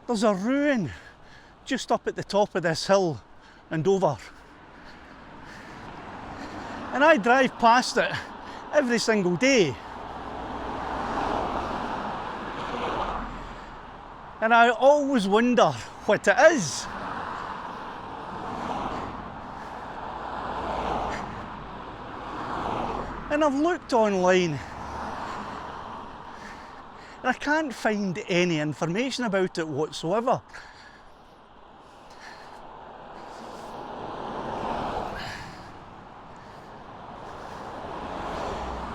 there's a ruin just up at the top of this hill and over. And I drive past it every single day. And I always wonder what it is. And I've looked online and I can't find any information about it whatsoever.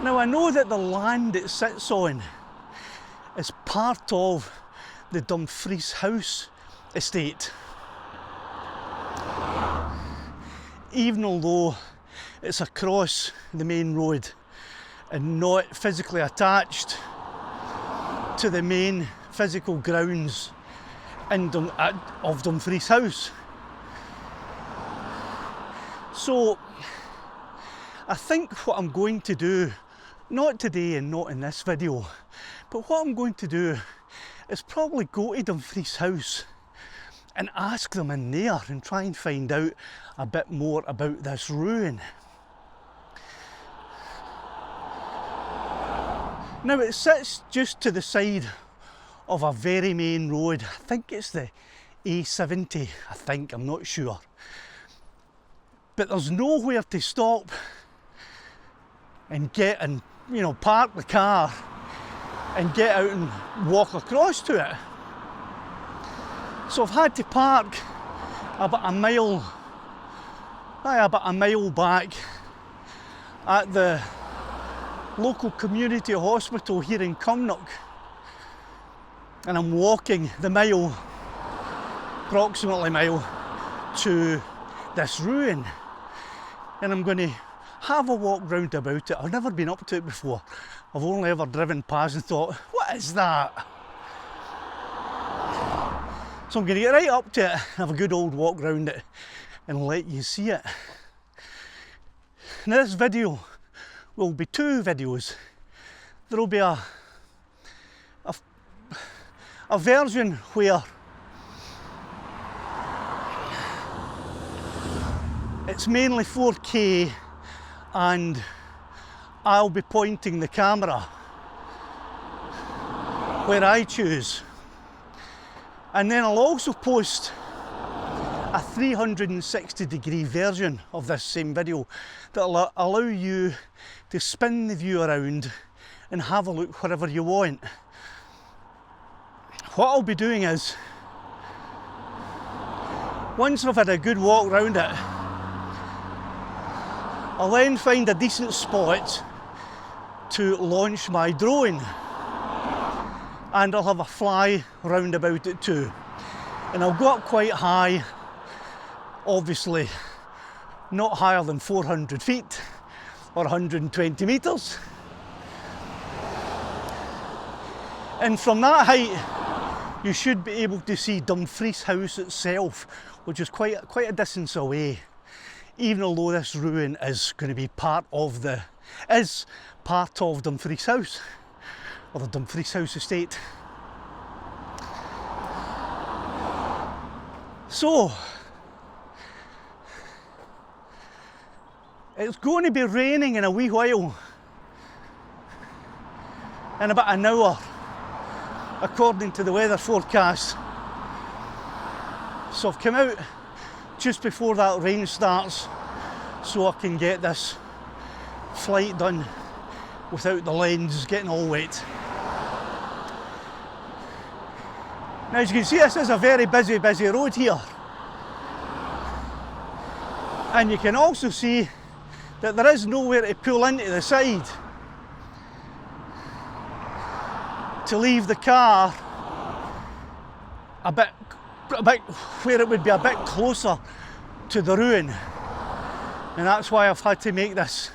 Now I know that the land it sits on is part of the Dumfries House Estate. Even although it's across the main road and not physically attached to the main physical grounds of Dumfries House. So I think what I'm going to do, not today and not in this video, but what I'm going to do is probably go to Dumfries House and ask them in there and try and find out a bit more about this ruin. Now it sits just to the side of a very main road. I think it's the A70, I'm not sure. But there's nowhere to stop and get and, you know, park the car and get out and walk across to it. So I've had to park about a mile back at the local community hospital here in Cumnock, and I'm walking the approximately mile to this ruin, and I'm going to have a walk round about it. I've never been up to it before. I've only ever driven past and thought, what is that? So I'm going to get right up to it, have a good old walk round it and let you see it. Now this video will be two videos. There will be a version where it's mainly 4K and I'll be pointing the camera where I choose. And then I'll also post a 360-degree version of this same video that'll allow you to spin the view around and have a look wherever you want. What I'll be doing is, once I've had a good walk round it, I'll then find a decent spot to launch my drone, and I'll have a fly round about it too. And I'll go up quite high, obviously not higher than 400 feet or 120 metres. And from that height, you should be able to see Dumfries House itself, which is quite a distance away, even although this ruin is going to be part of Dumfries House, or the Dumfries House Estate. So, it's going to be raining in a wee while, in about an hour, according to the weather forecast. So I've come out just before that rain starts so I can get this flight done without the lens getting all wet. Now as you can see, this is a very busy road here, and you can also see that there is nowhere to pull into the side to leave the car a bit where it would be a bit closer to the ruin, and that's why I've had to make this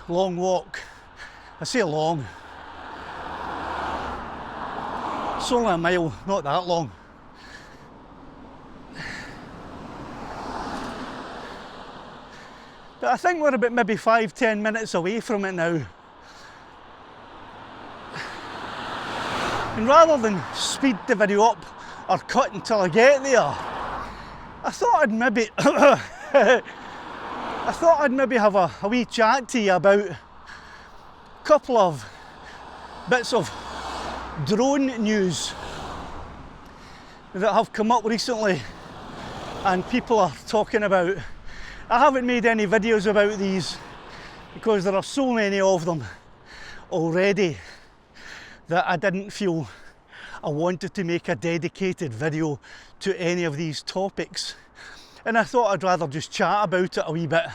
long walk. I say long, it's only a mile, not that long. But I think we're about maybe 5-10 minutes away from it now. And rather than speed the video up or cut until I get there, I thought I'd maybe have a wee chat to you about a couple of bits of drone news that have come up recently and people are talking about. I haven't made any videos about these because there are so many of them already that I didn't feel I wanted to make a dedicated video to any of these topics, and I thought I'd rather just chat about it a wee bit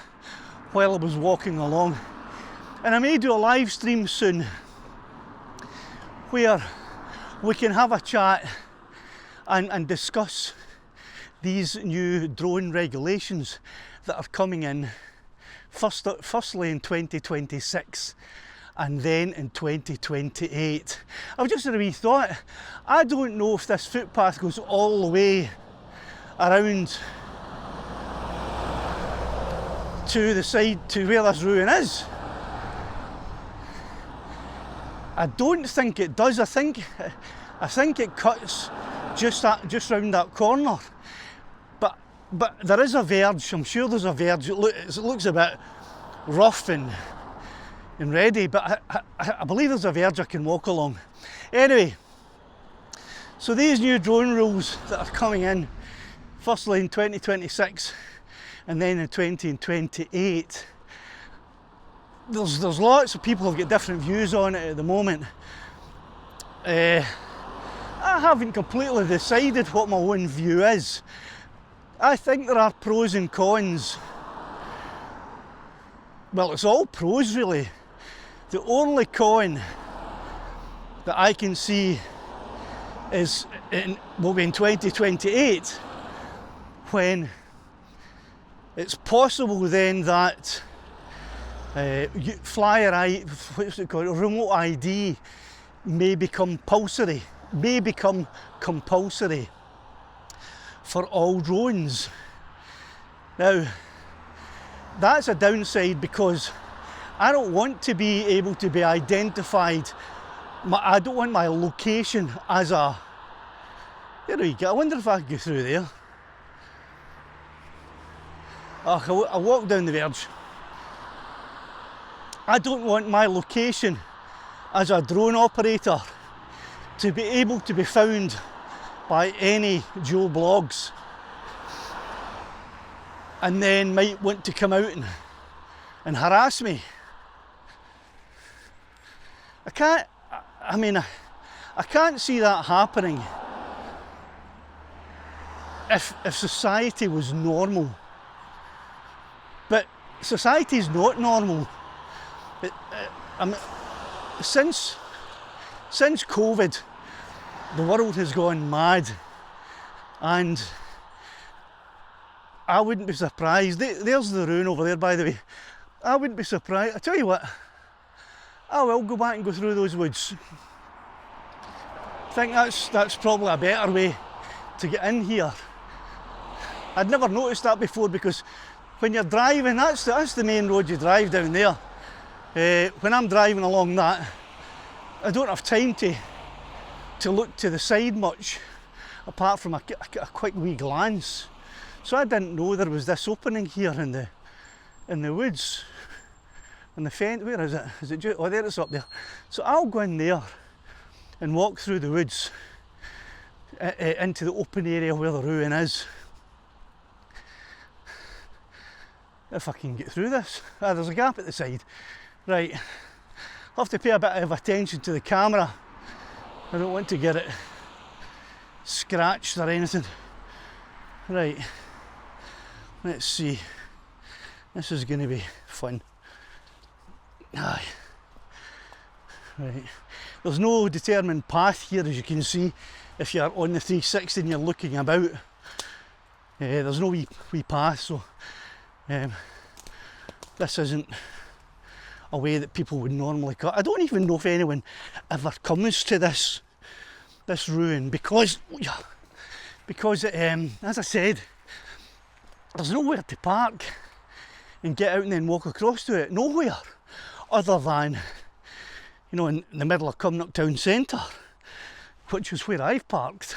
while I was walking along. And I may do a live stream soon where we can have a chat and discuss these new drone regulations that are coming in, firstly in 2026 and then in 2028. I've just had a wee thought. I don't know if this footpath goes all the way around to the side to where this ruin is. I don't think it does. I think it cuts just round that corner. But there is a verge. I'm sure there's a verge. It looks a bit rough and ready, but I believe there's a verge I can walk along. Anyway, so these new drone rules that are coming in, firstly in 2026 and then in 2028, there's lots of people who've got different views on it at the moment. I haven't completely decided what my own view is. I think there are pros and cons. Well, it's all pros really. The only con that I can see will be in 2028, when it's possible then that remote ID may become compulsory for all drones. Now, that's a downside because I don't want to be able to be identified. I don't want my location as a... There we go. I wonder if I can go through there. Oh, I'll walk down the verge. I don't want my location as a drone operator to be able to be found by any Joe Blogs and then might want to come out and harass me. I can't see that happening if society was normal. But society is not normal. Since COVID, the world has gone mad, and I wouldn't be surprised. There's the ruin over there, by the way. I wouldn't be surprised. I tell you what, I will go back and go through those woods. I think that's probably a better way to get in here. I'd never noticed that before, because when you're driving, that's the main road you drive down there. When I'm driving along that, I don't have time to look to the side much, apart from a quick wee glance. So I didn't know there was this opening here in the woods. And the fence, where is it? Is it just, oh, there it's up there. So I'll go in there and walk through the woods into the open area where the ruin is. If I can get through this. There's a gap at the side. Right, I'll have to pay a bit of attention to the camera. I don't want to get it scratched or anything. Right, let's see. This is going to be fun. Aye. Right, there's no determined path here, as you can see. If you're on the 360 and you're looking about, there's no wee path, so this isn't a way that people would normally cut. I don't even know if anyone ever comes to this ruin, because as I said, there's nowhere to park and get out and then walk across to it. Nowhere, other than, in the middle of Cumnock town centre. which is where I've parked.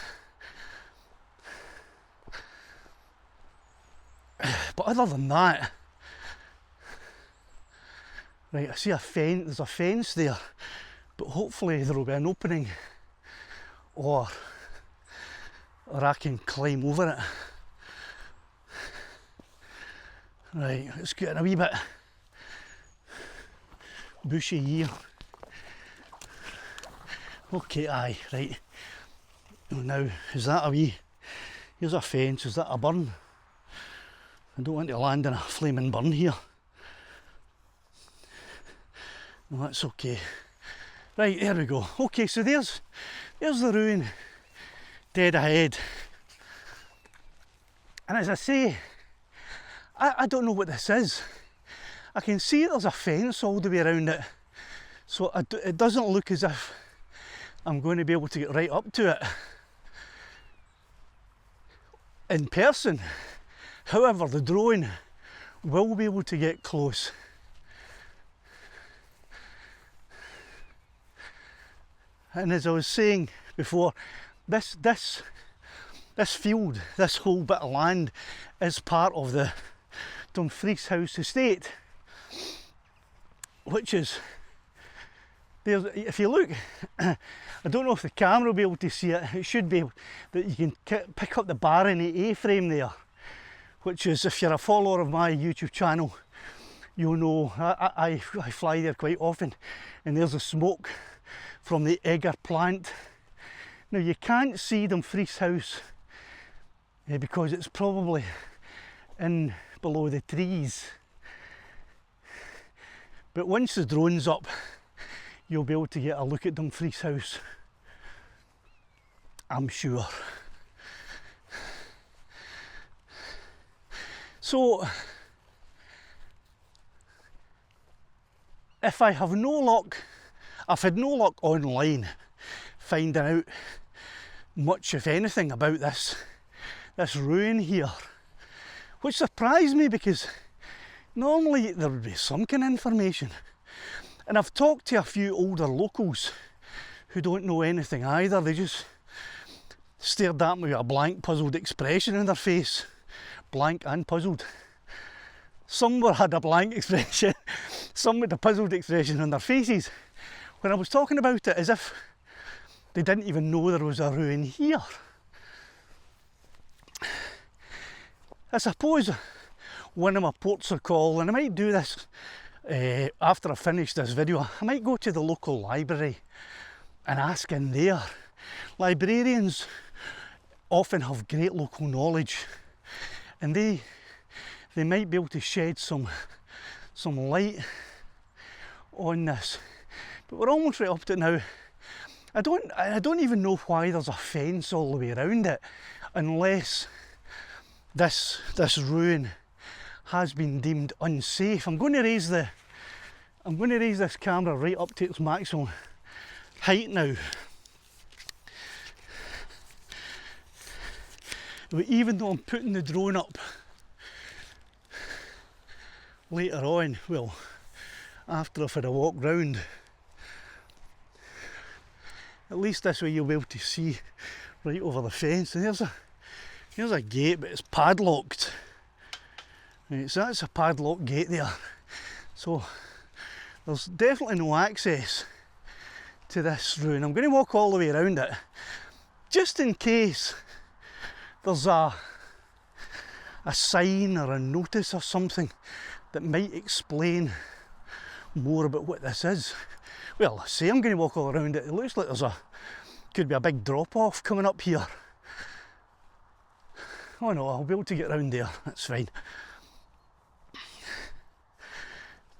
But other than that, right, I see a fence, there's a fence there, but hopefully there will be an opening, or I can climb over it. Right, it's getting a wee bit bushy here. Okay, aye, right. Now, is that a wee, here's a fence, is that a burn? I don't want to land in a flaming burn here. No, that's okay. Right, there we go. Okay, so there's the ruin dead ahead. And as I say, I don't know what this is. I can see there's a fence all the way around it, so it doesn't look as if I'm going to be able to get right up to it in person. However, the drone will be able to get close. And as I was saying before, this field, this whole bit of land, is part of the Dumfries House Estate, which is, there's, if you look, I don't know if the camera will be able to see it, it should be that you can pick up the Barony A-frame there, which is, if you're a follower of my YouTube channel, you'll know I fly there quite often, and there's the smoke from the Egger plant. Now you can't see Dumfries House because it's probably in below the trees, but once the drone's up you'll be able to get a look at Dumfries House, I'm sure. So if I have no luck, I've had no luck online finding out much, if anything, about this ruin here, which surprised me because normally there would be some kind of information. And I've talked to a few older locals who don't know anything either. They just stared at me with a blank, puzzled expression on their face. Blank and puzzled. Some had a blank expression, some with a puzzled expression on their faces when I was talking about it, as if they didn't even know there was a ruin here. I suppose one of my ports of call, and I might do this after I finish this video, I might go to the local library and ask in there. Librarians often have great local knowledge, and they might be able to shed some light on this. But we're almost right up to it now. I don't even know why there's a fence all the way around it, unless this ruin has been deemed unsafe. I'm going to raise this camera right up to its maximum height now. But even though I'm putting the drone up later on, well, after I've had a walk round, at least this way you'll be able to see right over the fence. And here's a gate, but it's padlocked. Right, so that's a padlocked gate there. So there's definitely no access to this ruin. I'm going to walk all the way around it, just in case there's a sign or a notice or something that might explain more about what this is. Well, I say I'm going to walk all around it. It looks like could be a big drop off coming up here. Oh no, I'll be able to get around there, that's fine.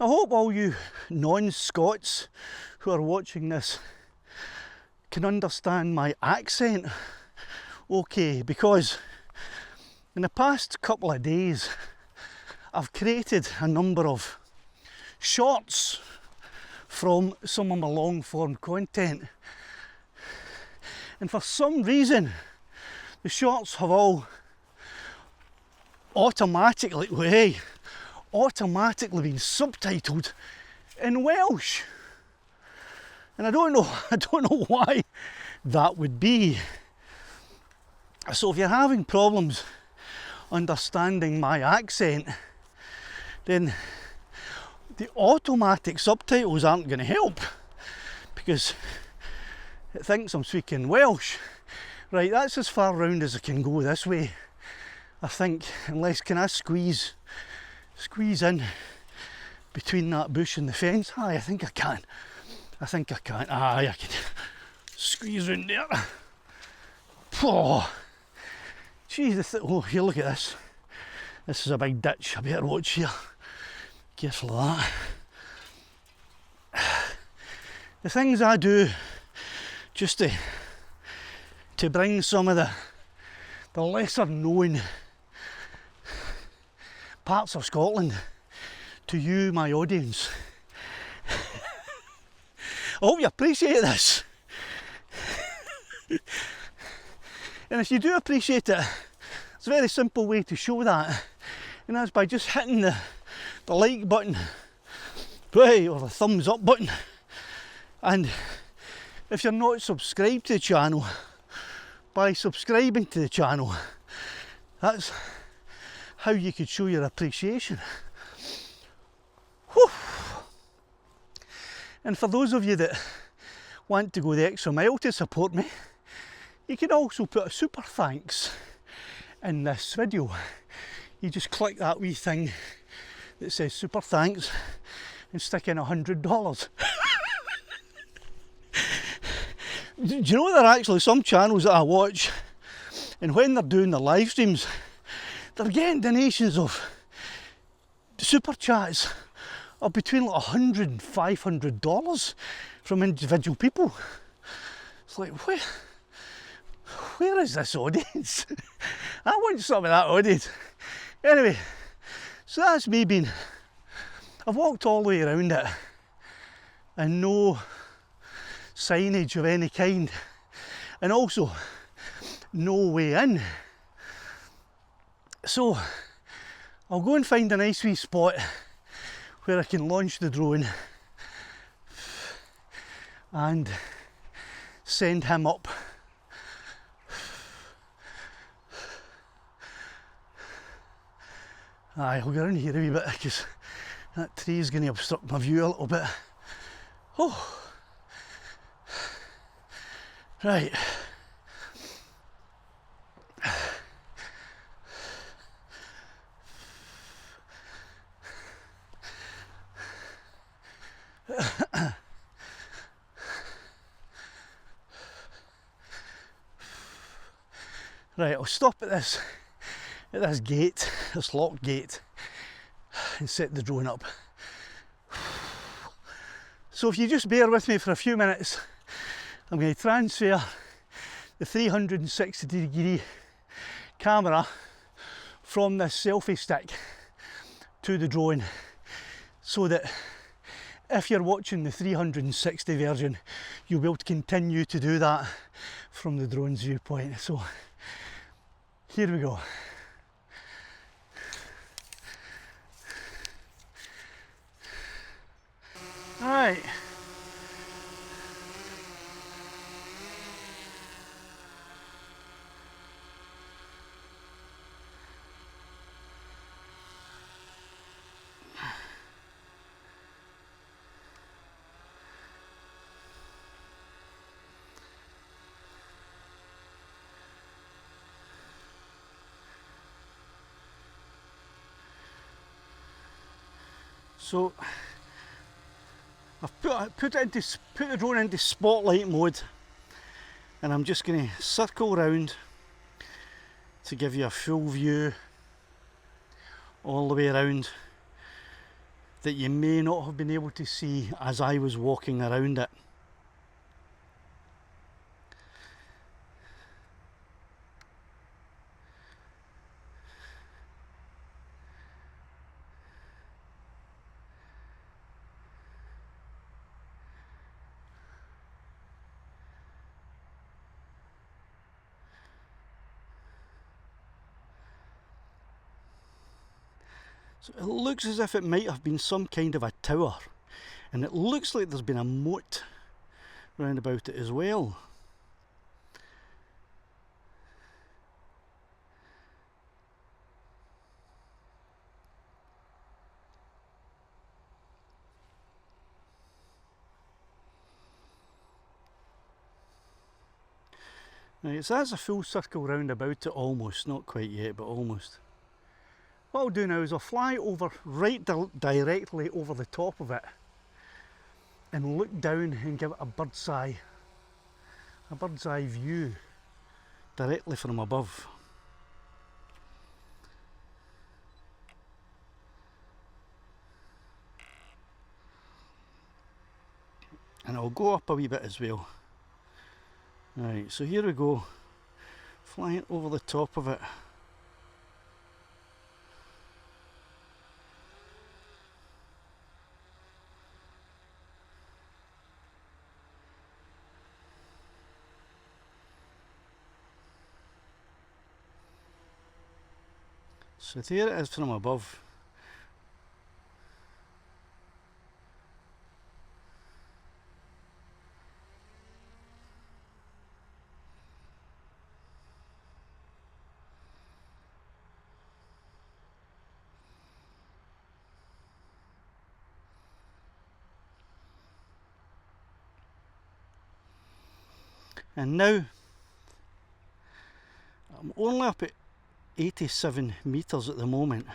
I hope all you non-Scots who are watching this can understand my accent okay, because in the past couple of days I've created a number of shorts from some of my long form content, and for some reason the shorts have all automatically been subtitled in Welsh, and I don't know why that would be. So if you're having problems understanding my accent, then the automatic subtitles aren't going to help, because it thinks I'm speaking Welsh. Right, that's as far round as I can go this way, I think, unless, can I squeeze in between that bush and the fence? Aye, I think I can. Aye, I can squeeze round there. Oh, Jesus, oh, here, look at this. This is a big ditch, I better watch here. Careful of that. The things I do just to bring some of the lesser known parts of Scotland to you, my audience. I hope you appreciate this. And if you do appreciate it, it's a very simple way to show that, and that's by just hitting the like button, right, or the thumbs up button. And if you're not subscribed to the channel, by subscribing to the channel, that's how you could show your appreciation. Whew. And for those of you that want to go the extra mile to support me, you can also put a super thanks in this video. You just click that wee thing that says super thanks and stick in $100. Do you know there are actually some channels that I watch, and when they're doing their live streams, they're getting donations of super chats of between like $100 and $500 from individual people. It's like, where is this audience? I want some of that audience. Anyway, so that's me being, I've walked all the way around it and no signage of any kind, and also no way in. So I'll go and find a nice wee spot where I can launch the drone and send him up. Aye, I'll get around here a wee bit because that tree is going to obstruct my view a little bit. Oh, right. Right, I'll stop at this gate, this locked gate, and set the drone up. So if you just bear with me for a few minutes, I'm going to transfer the 360-degree camera from this selfie stick to the drone, so that if you're watching the 360 version, you'll be able to continue to do that from the drone's viewpoint. So here we go. Alright. So I've put the drone into spotlight mode, and I'm just going to circle around to give you a full view all the way around that you may not have been able to see as I was walking around it. So it looks as if it might have been some kind of a tower, and it looks like there's been a moat round about it as well. Right, so that's a full circle round about it almost, not quite yet, but almost. What I'll do now is I'll fly over directly over the top of it and look down and give it a bird's eye view directly from above. And I'll go up a wee bit as well. Right, so here we go, flying over the top of it. So there it is from above. And now I'm only up at 87 metres at the moment,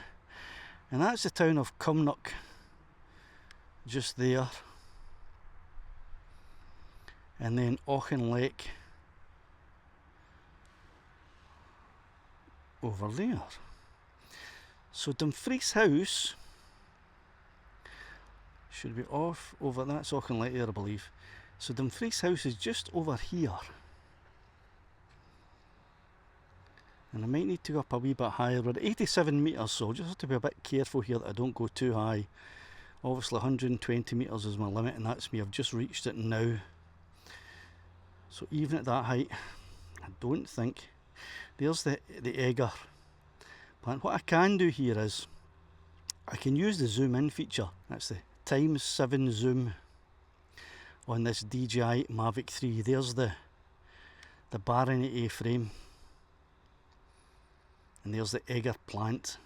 and that's the town of Cumnock just there, and then Auchinleck over there. So Dumfries House should be off over, that's Auchinleck there I believe. So Dumfries House is just over here. And I might need to go up a wee bit higher. We're at 87 metres, so I'll just have to be a bit careful here that I don't go too high. Obviously 120 metres is my limit, and that's me, I've just reached it now. So even at that height, I don't think. There's the egger plant. What I can do here is, I can use the zoom in feature. That's the ×7 zoom on this DJI Mavic 3. There's the baronet A-frame, and there's the egger plant.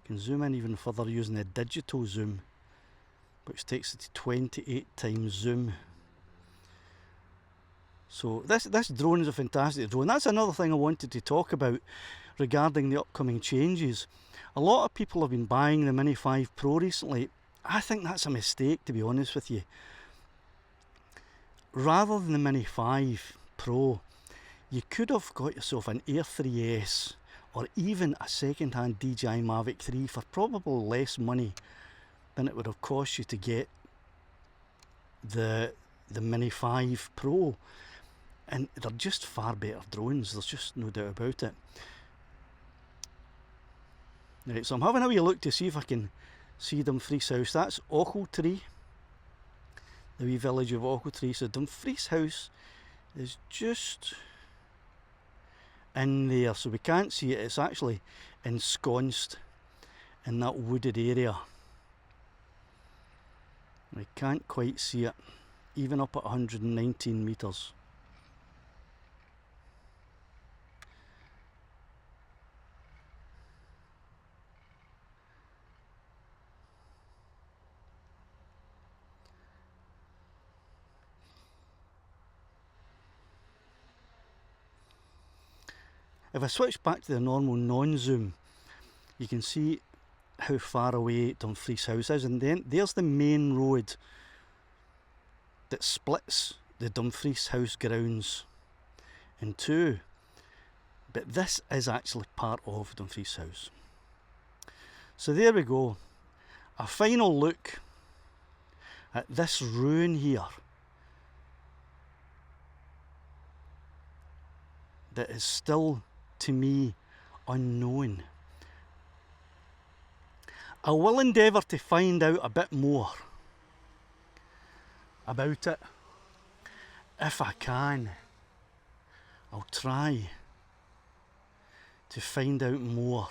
I can zoom in even further using the digital zoom, which takes it to 28 times zoom. So this drone is a fantastic drone. That's another thing I wanted to talk about regarding the upcoming changes. A lot of people have been buying the Mini 5 Pro recently. I think that's a mistake, to be honest with you. Rather than the Mini 5 Pro, you could have got yourself an Air 3S or even a second-hand DJI Mavic 3 for probably less money than it would have cost you to get the Mini 5 Pro. And they're just far better drones, there's just no doubt about it. Right, so I'm having a wee look to see if I can see Dumfries House. That's Auchinleck, the wee village of Auchinleck. So Dumfries House is just in there, so we can't see it. It's actually ensconced in that wooded area. I can't quite see it, even up at 119 metres. If I switch back to the normal non-zoom, you can see how far away Dumfries House is, and then there's the main road that splits the Dumfries House grounds in two. But this is actually part of Dumfries House. So there we go, a final look at this ruin here that is still, to me, unknown. I will endeavour to find out a bit more about it. If I can, I'll try to find out more.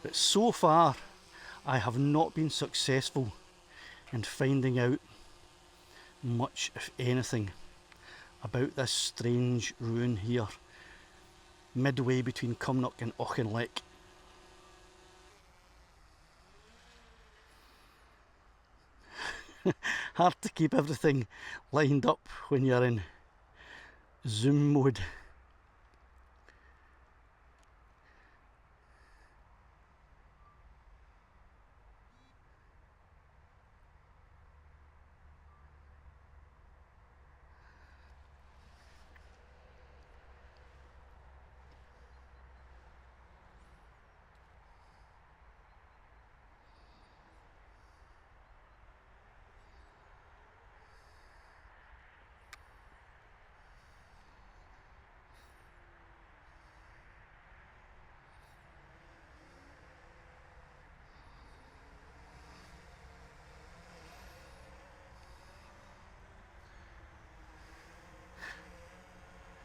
But so far, I have not been successful in finding out much, if anything, about this strange ruin here, midway between Cumnock and Auchinleck. Hard to keep everything lined up when you're in zoom mode.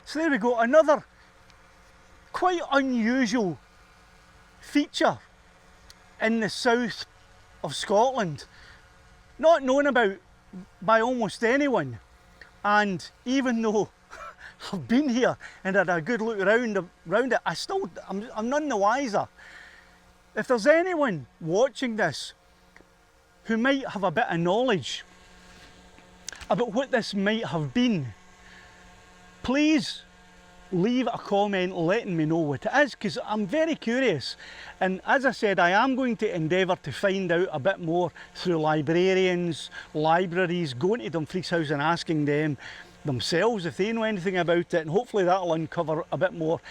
So there we go, another quite unusual feature in the south of Scotland, not known about by almost anyone. And even though I've been here and had a good look around it, I'm none the wiser. If there's anyone watching this who might have a bit of knowledge about what this might have been, please leave a comment letting me know what it is, because I'm very curious. And as I said, I am going to endeavour to find out a bit more through librarians, libraries, going to Dumfries House and asking them themselves if they know anything about it, and hopefully that'll uncover a bit more.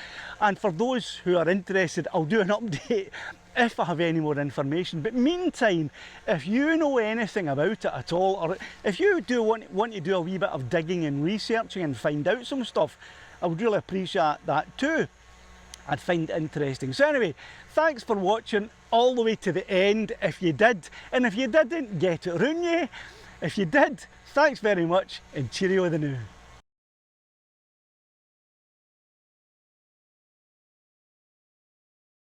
And for those who are interested, I'll do an update if I have any more information. But meantime, if you know anything about it at all, or if you do want to do a wee bit of digging and researching and find out some stuff, I would really appreciate that too. I'd find it interesting. So anyway, thanks for watching all the way to the end if you did, and if you didn't, get it round you. If you did, thanks very much, and cheerio the new.